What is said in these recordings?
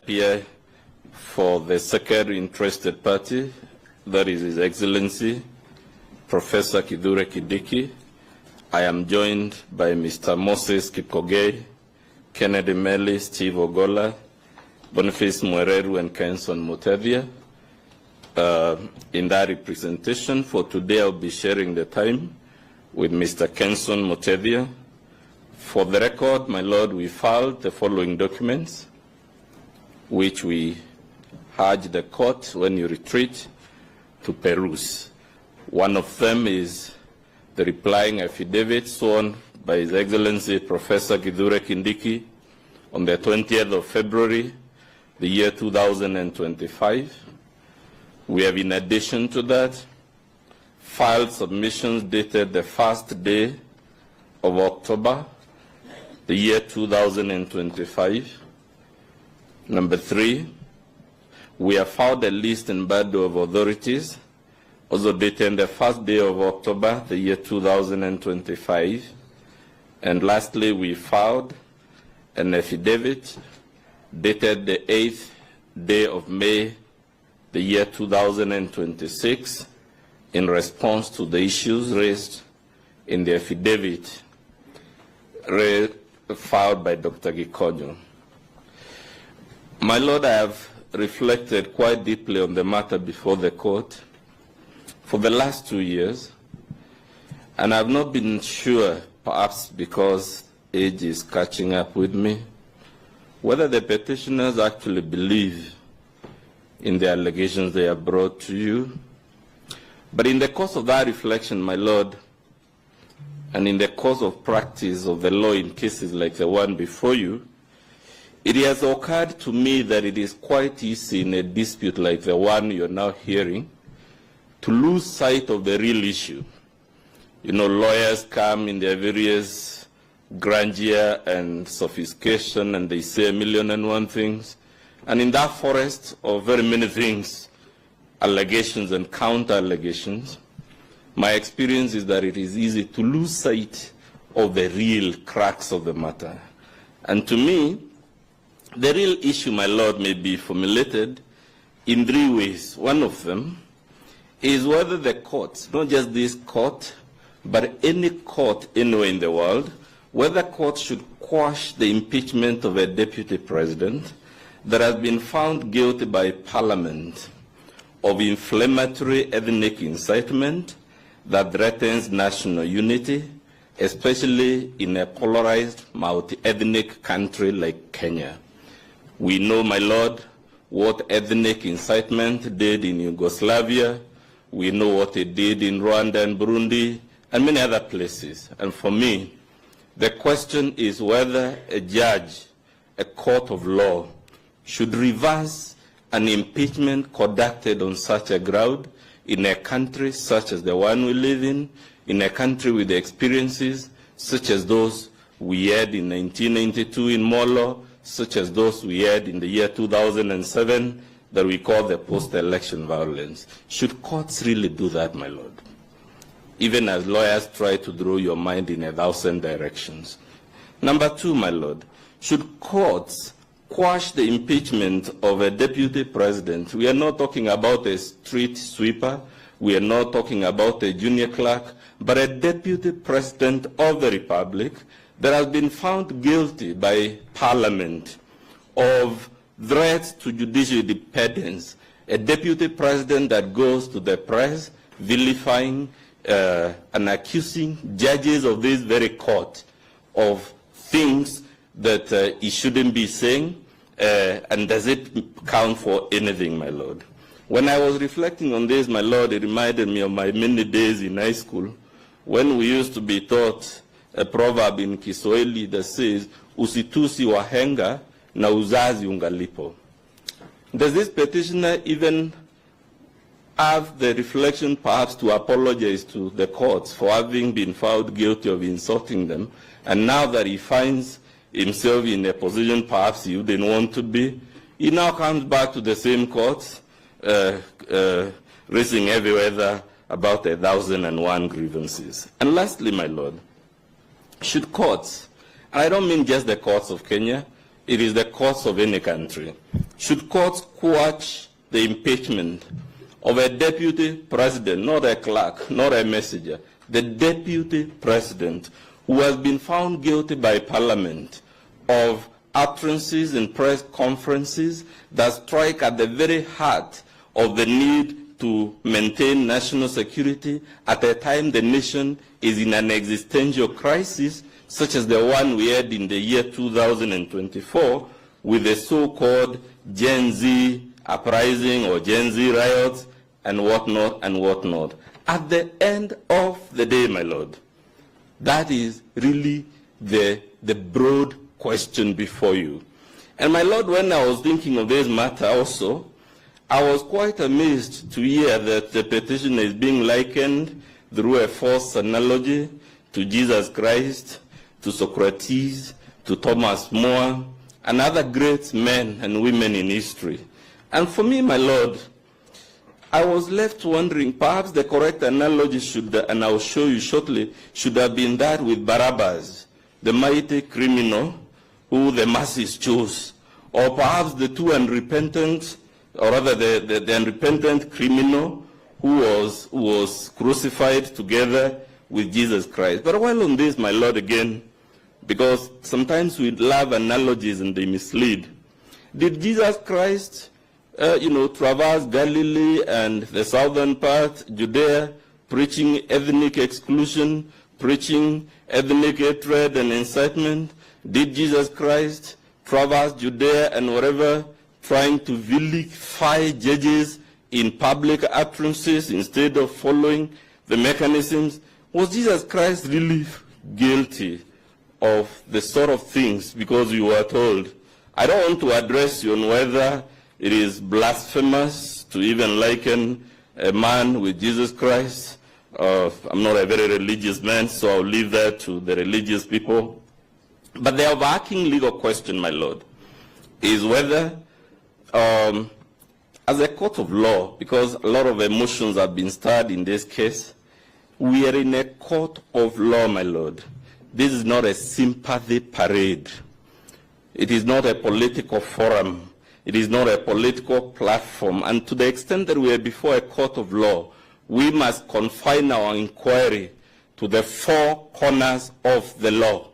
Here for the second interested party, that is His Excellency, Professor Kindiki. I am joined by Mr. Moses Kipkogei, Kennedy Meli, Steve Ogola, Boniface Mwereru, and Kenson Mutevia. In that representation, for today I'll be sharing the time with Mr. Kenson Mutevia. For the record, my Lord, we filed the following documents, which we urge the court, when you retreat, to peruse. One of them is the replying affidavit sworn by His Excellency Professor Kindiki on the 20th of February, the year 2025. We have, in addition to that, filed submissions dated the first day of October, the year 2025. Number 3, we have filed a list and bundle of authorities, also dated the first day of October, the year 2025. And lastly, we filed an affidavit dated the 8th day of May, the year 2026, in response to the issues raised in the affidavit filed by Dr. Gachagua. My Lord, I have reflected quite deeply on the matter before the court for the last 2 years, and I have not been sure, perhaps because age is catching up with me, whether the petitioners actually believe in the allegations they have brought to you. But in the course of that reflection, my Lord, and in the course of practice of the law in cases like the one before you, it has occurred to me that it is quite easy in a dispute like the one you're now hearing to lose sight of the real issue. You know, lawyers come in their various grandeur and sophistication, and they say 1,000,001 things. And in that forest of very many things, allegations and counter-allegations, my experience is that it is easy to lose sight of the real crux of the matter. And to me, the real issue, my Lord, may be formulated in 3 ways. One of them is whether the courts, not just this court, but any court anywhere in the world, whether courts should quash the impeachment of a deputy president that has been found guilty by Parliament of inflammatory ethnic incitement that threatens national unity, especially in a polarized, multi-ethnic country like Kenya. We know, my Lord, what ethnic incitement did in Yugoslavia. We know what it did in Rwanda and Burundi and many other places. And for me, the question is whether a judge, a court of law, should reverse an impeachment conducted on such a ground in a country such as the one we live in a country with experiences such as those we had in 1992 in Molo, such as those we had in the year 2007 that we call the post-election violence. Should courts really do that, my Lord? Even as lawyers try to draw your mind in 1,000 directions. Number 2, my Lord, should courts quash the impeachment of a deputy president? We are not talking about a street sweeper. We are not talking about a junior clerk, but a deputy president of the Republic that has been found guilty by Parliament of threats to judicial independence. A deputy president that goes to the press vilifying and accusing judges of this very court of things that he shouldn't be saying, and does it count for anything, my Lord? When I was reflecting on this, my Lord, it reminded me of my many days in high school when we used to be taught a proverb in Kiswahili that says, usitusi wahenga na uzazi ungalipo. Does this petitioner even have the reflection perhaps to apologize to the courts for having been found guilty of insulting them, and now that he finds himself in a position perhaps he wouldn't want to be, he now comes back to the same courts, raising heavy weather about 1,001 grievances? And lastly, my Lord, should courts, and I don't mean just the courts of Kenya, it is the courts of any country, should courts quash the impeachment of a deputy president, not a clerk, not a messenger, the deputy president, who has been found guilty by Parliament of utterances in press conferences that strike at the very heart of the need to maintain national security at a time the nation is in an existential crisis, such as the one we had in the year 2024 with the so-called Gen Z uprising or Gen Z riots and whatnot and whatnot. At the end of the day, my Lord, that is really the broad question before you. And my Lord, when I was thinking of this matter also, I was quite amazed to hear that the petition is being likened through a false analogy to Jesus Christ, to Socrates, to Thomas More, and other great men and women in history. And for me, my Lord, I was left wondering, perhaps the correct analogy should, and I'll show you shortly, should have been that with Barabbas, the mighty criminal who the masses chose, or perhaps the two unrepentant, or rather the unrepentant criminal who was crucified together with Jesus Christ. But while on this, my Lord, again, because sometimes we love analogies and they mislead, did Jesus Christ traverse Galilee and the southern part, Judea, preaching ethnic exclusion, preaching ethnic hatred and incitement? Did Jesus Christ traverse Judea and wherever, trying to vilify judges in public utterances instead of following the mechanisms? Was Jesus Christ really guilty of the sort of things? Because you were told, I don't want to address you on whether it is blasphemous to even liken a man with Jesus Christ. I'm not a very religious man, so I'll leave that to the religious people. But the overarching legal question, my Lord, is whether, as a court of law, because a lot of emotions have been stirred in this case, we are in a court of law, my Lord. This is not a sympathy parade. It is not a political forum. It is not a political platform. And to the extent that we are before a court of law, we must confine our inquiry to the four corners of the law.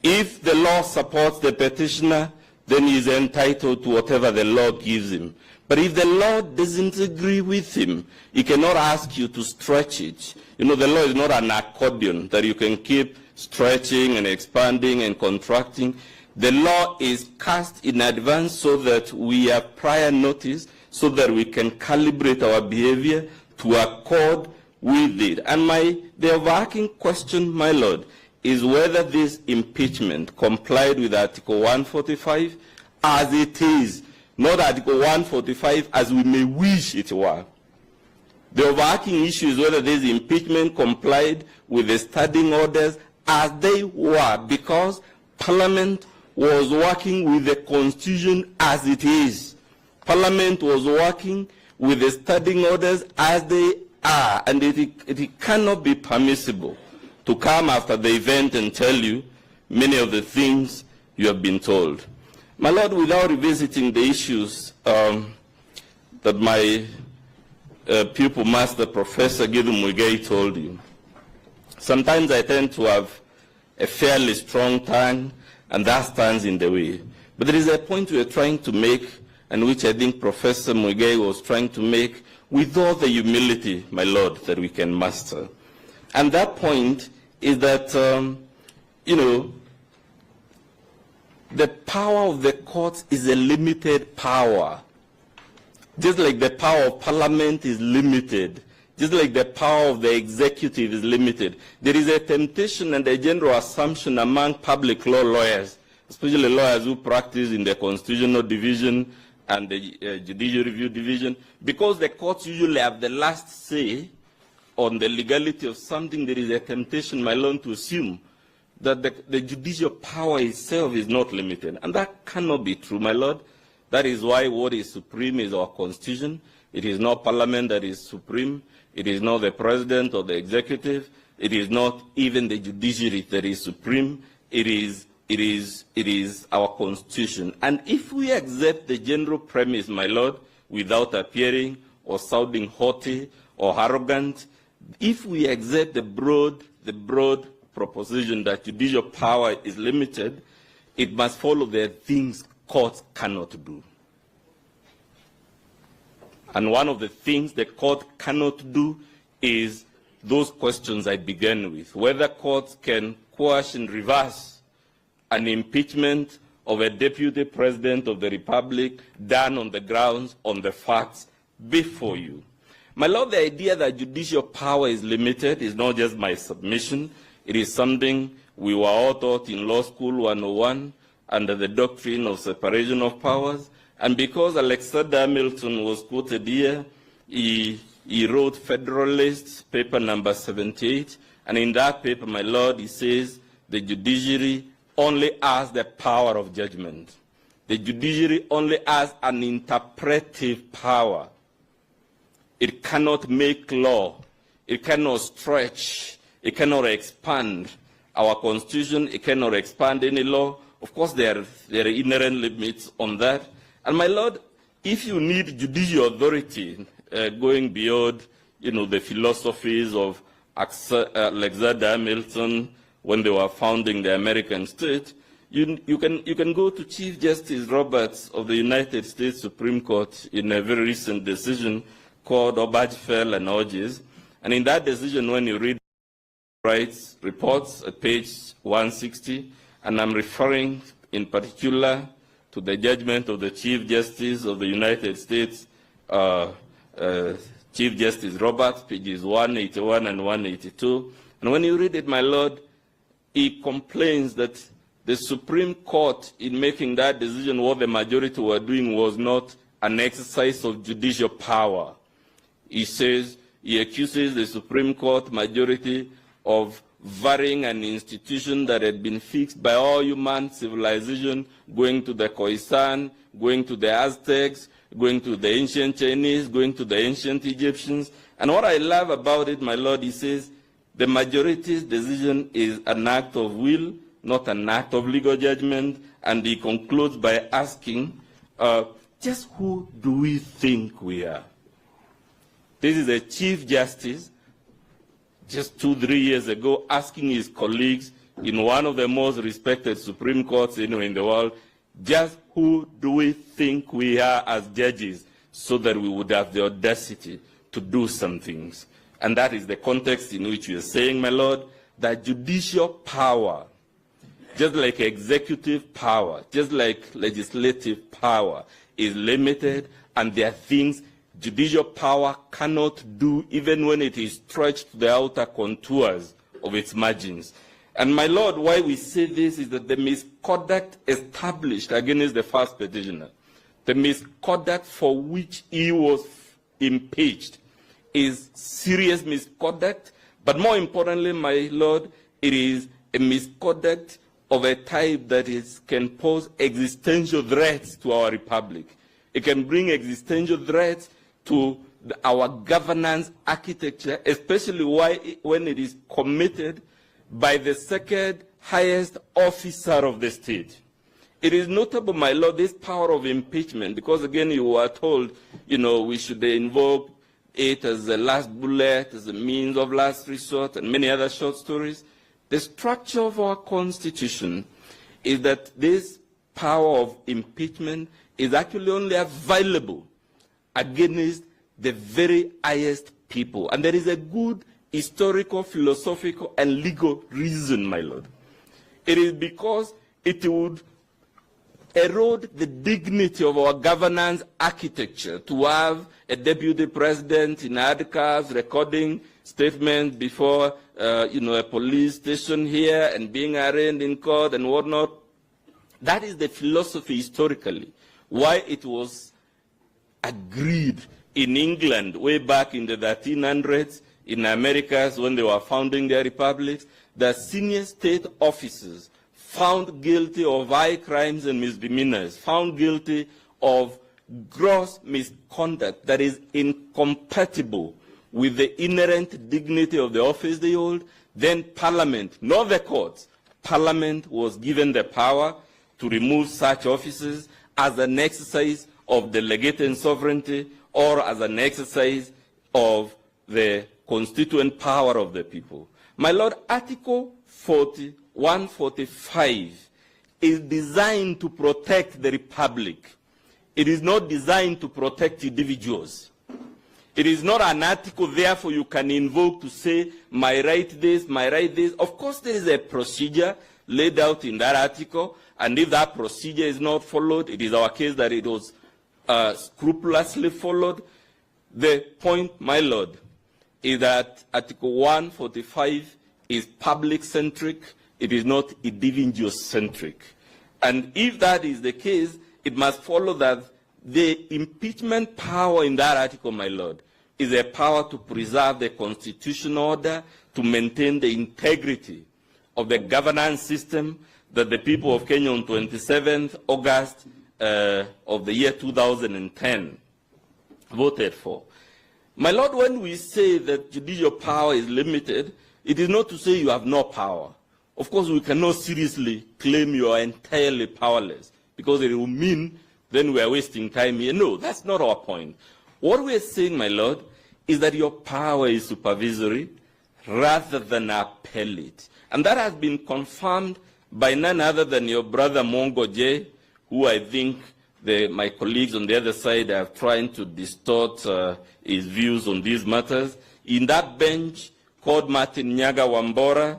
If the law supports the petitioner, then he is entitled to whatever the law gives him. But if the law doesn't agree with him, he cannot ask you to stretch it. You know, the law is not an accordion that you can keep stretching and expanding and contracting. The law is cast in advance so that we have prior notice, so that we can calibrate our behavior to accord with it. And the overarching question, my Lord, is whether this impeachment complied with Article 145 as it is, not Article 145 as we may wish it were. The overarching issue is whether this impeachment complied with the standing orders as they were, because Parliament was working with the Constitution as it is. Parliament was working with the standing orders as they are, and it cannot be permissible to come after the event and tell you many of the things you have been told. My Lord, without revisiting the issues that my pupil master, Professor Gideon Muigai, told you, sometimes I tend to have a fairly strong tongue, and that stands in the way. But there is a point we are trying to make, and which I think Professor Muigai was trying to make, with all the humility, my Lord, that we can master. And that point is that, the power of the courts is a limited power. Just like the power of Parliament is limited, just like the power of the executive is limited. There is a temptation and a general assumption among public law lawyers, especially lawyers who practice in the constitutional division and the judicial review division, because the courts usually have the last say on the legality of something. There is a temptation, my Lord, to assume that the judicial power itself is not limited. And that cannot be true, my Lord. That is why what is supreme is our Constitution. It is not Parliament that is supreme. It is not the President or the Executive. It is not even the judiciary that is supreme. It is it is our Constitution. And if we accept the general premise, my Lord, without appearing or sounding haughty or arrogant, if we accept the broad proposition that judicial power is limited, it must follow the things courts cannot do. And one of the things the court cannot do is those questions I began with, whether courts can quash and reverse an impeachment of a deputy president of the Republic done on the grounds, on the facts before you. My Lord, the idea that judicial power is limited is not just my submission. It is something we were all taught in Law School 101 under the doctrine of separation of powers. And because Alexander Hamilton was quoted here, he wrote Federalist, paper number 78. And in that paper, my Lord, he says the judiciary only has the power of judgment. The judiciary only has an interpretive power. It cannot make law. It cannot stretch. It cannot expand our Constitution. It cannot expand any law. Of course, there are inherent limits on that. And my Lord, if you need judicial authority going beyond, the philosophies of Alexander Hamilton when they were founding the American state, you can go to Chief Justice Roberts of the United States Supreme Court in a very recent decision called Obergefell analogies. And in that decision, when you read rights reports at page 160, and I'm referring in particular to the judgment of the Chief Justice of the United States, Chief Justice Roberts, pages 181 and 182. And when you read it, my Lord, he complains that the Supreme Court, in making that decision, what the majority were doing was not an exercise of judicial power. He says, he accuses the Supreme Court majority of varying an institution that had been fixed by all human civilization, going to the Khoisan, going to the Aztecs, going to the ancient Chinese, going to the ancient Egyptians. And what I love about it, my Lord, he says, the majority's decision is an act of will, not an act of legal judgment. And he concludes by asking, just who do we think we are? This is a Chief Justice, just 2-3 years ago, asking his colleagues in one of the most respected Supreme Courts in the world, just who do we think we are as judges, so that we would have the audacity to do some things. And that is the context in which we are saying, my Lord, that judicial power, just like executive power, just like legislative power, is limited, and there are things judicial power cannot do, even when it is stretched to the outer contours of its margins. And my Lord, why we say this is that the misconduct established against the first petitioner, the misconduct for which he was impeached, is serious misconduct, but more importantly, my Lord, it is a misconduct of a type that can pose existential threats to our republic. It can bring existential threats to our governance architecture, especially when it is committed by the second highest officer of the state. It is notable, my Lord, this power of impeachment, because again, you were told, we should invoke it as the last bullet, as a means of last resort, and many other short stories. The structure of our Constitution is that this power of impeachment is actually only available against the very highest people. And there is a good historical, philosophical, and legal reason, my Lord. It is because it would erode the dignity of our governance architecture to have a deputy president in handcuffs recording statements before a police station here and being arraigned in court and whatnot. That is the philosophy historically, why it was agreed in England way back in the 1300s, in Americas when they were founding their republics, that senior state officers found guilty of high crimes and misdemeanors, found guilty of gross misconduct that is incompatible with the inherent dignity of the office they hold, then Parliament, not the courts, Parliament was given the power to remove such offices as an exercise of delegated sovereignty or as an exercise of the constituent power of the people. My Lord, Article 145 is designed to protect the Republic. It is not designed to protect individuals. It is not an article, therefore, you can invoke to say, my right this, my right this. Of course, there is a procedure laid out in that article, and if that procedure is not followed, it is our case that it was scrupulously followed. The point, my Lord, is that Article 145 is public-centric. It is not individual-centric. And if that is the case, it must follow that the impeachment power in that article, my Lord, is a power to preserve the constitutional order, to maintain the integrity of the governance system that the people of Kenya on 27th August of the year 2010 voted for. My Lord, when we say that judicial power is limited, it is not to say you have no power. Of course, we cannot seriously claim you are entirely powerless, because it will mean then we are wasting time here. No, that's not our point. What we are saying, my Lord, is that your power is supervisory rather than appellate. And that has been confirmed by none other than your brother Mongo J, who I think my colleagues on the other side are trying to distort his views on these matters. In that bench, called Martin Nyaga Wambora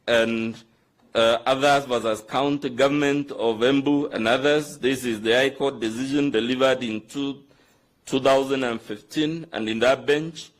and others versus county government of Embu and others. This is the High Court decision delivered in 2015, and in that bench,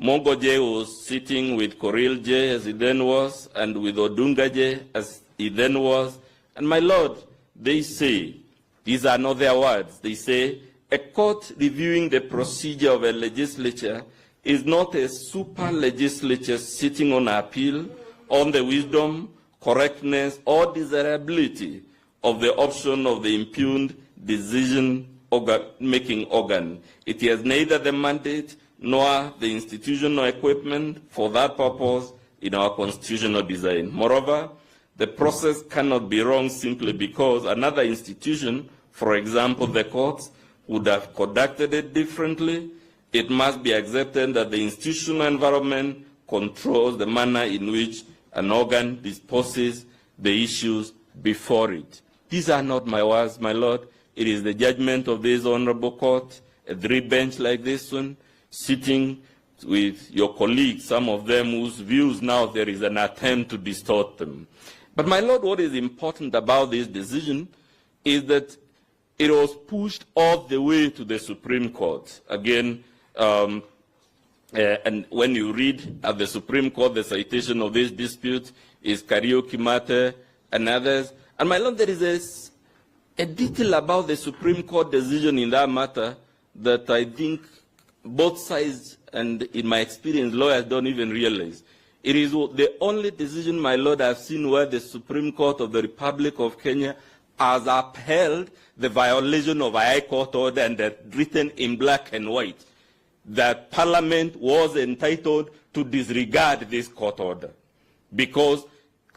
Mongo J was sitting with Koril J as he then was, and with Odunga J as he then was. And my Lord, they say, these are not their words, they say, a court reviewing the procedure of a legislature is not a super legislature sitting on appeal on the wisdom, correctness, or desirability of the option of the impugned decision-making organ. It has neither the mandate nor the institutional equipment for that purpose in our constitutional design. Moreover, the process cannot be wrong simply because another institution, for example, the courts, would have conducted it differently. It must be accepted that the institutional environment controls the manner in which an organ disposes the issues before it. These are not my words, my Lord. It is the judgment of this honorable court, a three-bench like this one, sitting with your colleagues, some of them whose views now there is an attempt to distort them. But my Lord, what is important about this decision is that it was pushed all the way to the Supreme Court. Again, and when you read at the Supreme Court, the citation of this dispute is Karaoke Mate and others. And my Lord, there is a detail about the Supreme Court decision in that matter that I think both sides, and in my experience, lawyers don't even realize. It is the only decision, my Lord, I've seen where the Supreme Court of the Republic of Kenya has upheld the violation of a High Court order, and that written in black and white, that Parliament was entitled to disregard this court order because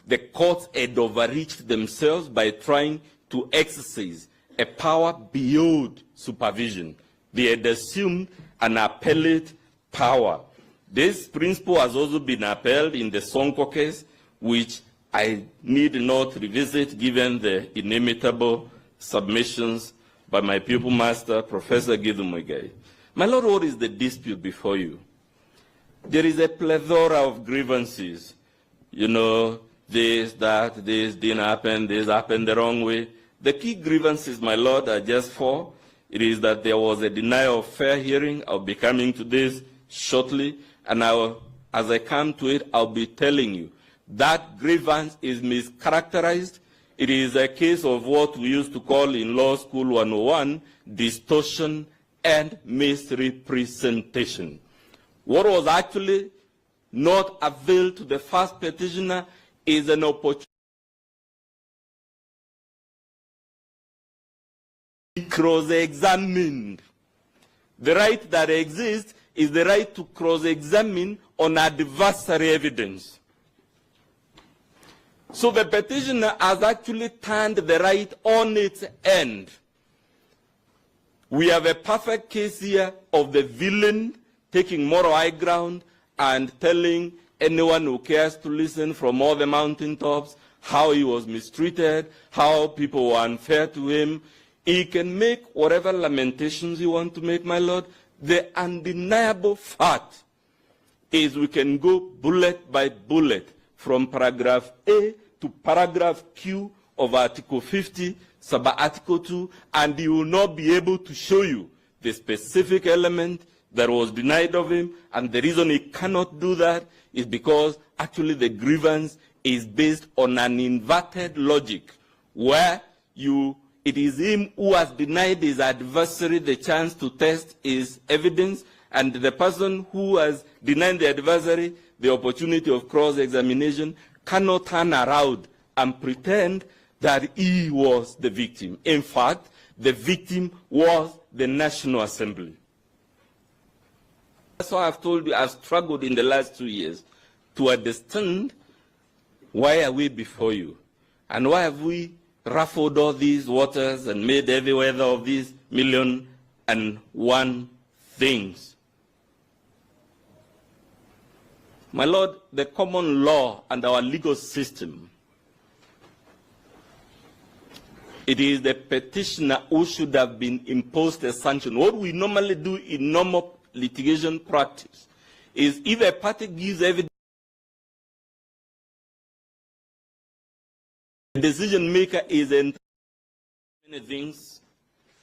the courts had overreached themselves by trying to exercise a power beyond supervision. They had assumed an appellate power. This principle has also been upheld in the Sonko case, which I need not revisit given the inimitable submissions by my pupil master, Professor Githu Muigai. My Lord, what is the dispute before you? There is a plethora of grievances. You know, this didn't happen, this happened the wrong way. The key grievances, my Lord, are just four. It is that there was a denial of fair hearing. I'll be coming to this shortly. And as I come to it, I'll be telling you that grievance is mischaracterized. It is a case of what we used to call in Law School 101, distortion and misrepresentation. What was actually not availed to the first petitioner is an opportunity to cross-examine. The right that exists is the right to cross-examine on adversary evidence. So the petitioner has actually turned the right on its end. We have a perfect case here of the villain taking moral high ground and telling anyone who cares to listen from all the mountaintops how he was mistreated, how people were unfair to him. He can make whatever lamentations you want to make, my Lord. The undeniable fact is we can go bullet by bullet from paragraph A to paragraph Q of Article 50, sub-Article 2, and he will not be able to show you the specific element that was denied of him, and the reason he cannot do that is because actually the grievance is based on an inverted logic, where it is him who has denied his adversary the chance to test his evidence, and the person who has denied the adversary the opportunity of cross-examination cannot turn around and pretend that he was the victim. In fact, the victim was the National Assembly. That's why I've told you I've struggled in the last 2 years to understand why are we before you, and why have we ruffled all these waters and made heavy weather of these 1,000,001 things. My Lord, the common law and our legal system, it is the petitioner who should have been imposed a sanction. What we normally do in normal litigation practice is if a party gives evidence, the decision maker is entitled to many things,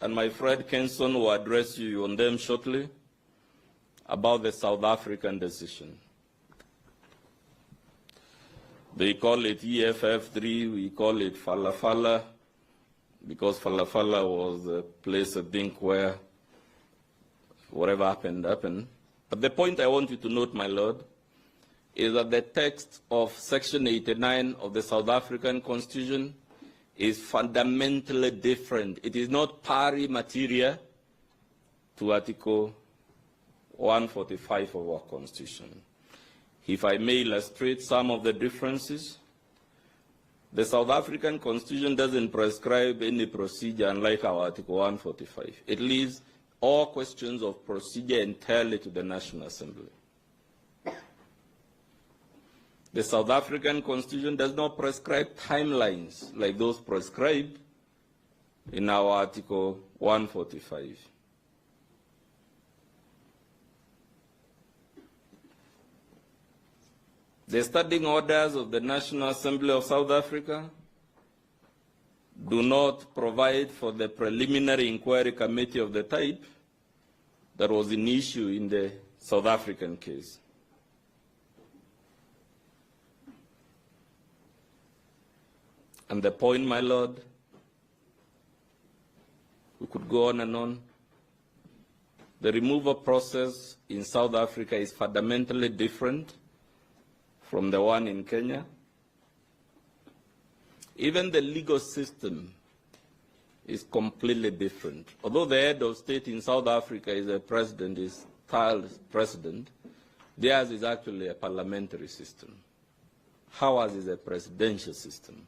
and my friend Kenson will address you on them shortly, about the South African decision. They call it EFF3, we call it Falafala, because Falafala was a place, I think, where whatever happened, happened. But the point I want you to note, my Lord, is that the text of Section 89 of the South African Constitution is fundamentally different. It is not pari materia to Article 145 of our Constitution. If I may illustrate some of the differences, the South African Constitution doesn't prescribe any procedure unlike our Article 145. It leaves all questions of procedure entirely to the National Assembly. The South African Constitution does not prescribe timelines like those prescribed in our Article 145. The standing orders of the National Assembly of South Africa do not provide for the preliminary inquiry committee of the type that was in issue in the South African case. And the point, my Lord, we could go on and on. The removal process in South Africa is fundamentally different from the one in Kenya. Even the legal system is completely different. Although the head of state in South Africa is a president, is styled president, theirs is actually a parliamentary system. Ours is a presidential system.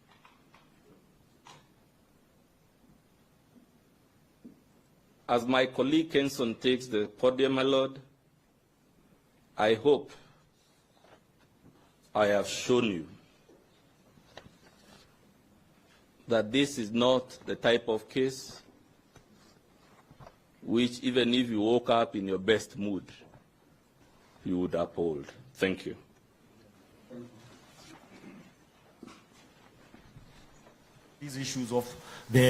As my colleague Kenson takes the podium, my Lord, I hope I have shown you that this is not the type of case which, even if you woke up in your best mood, you would uphold. Thank you. These issues of the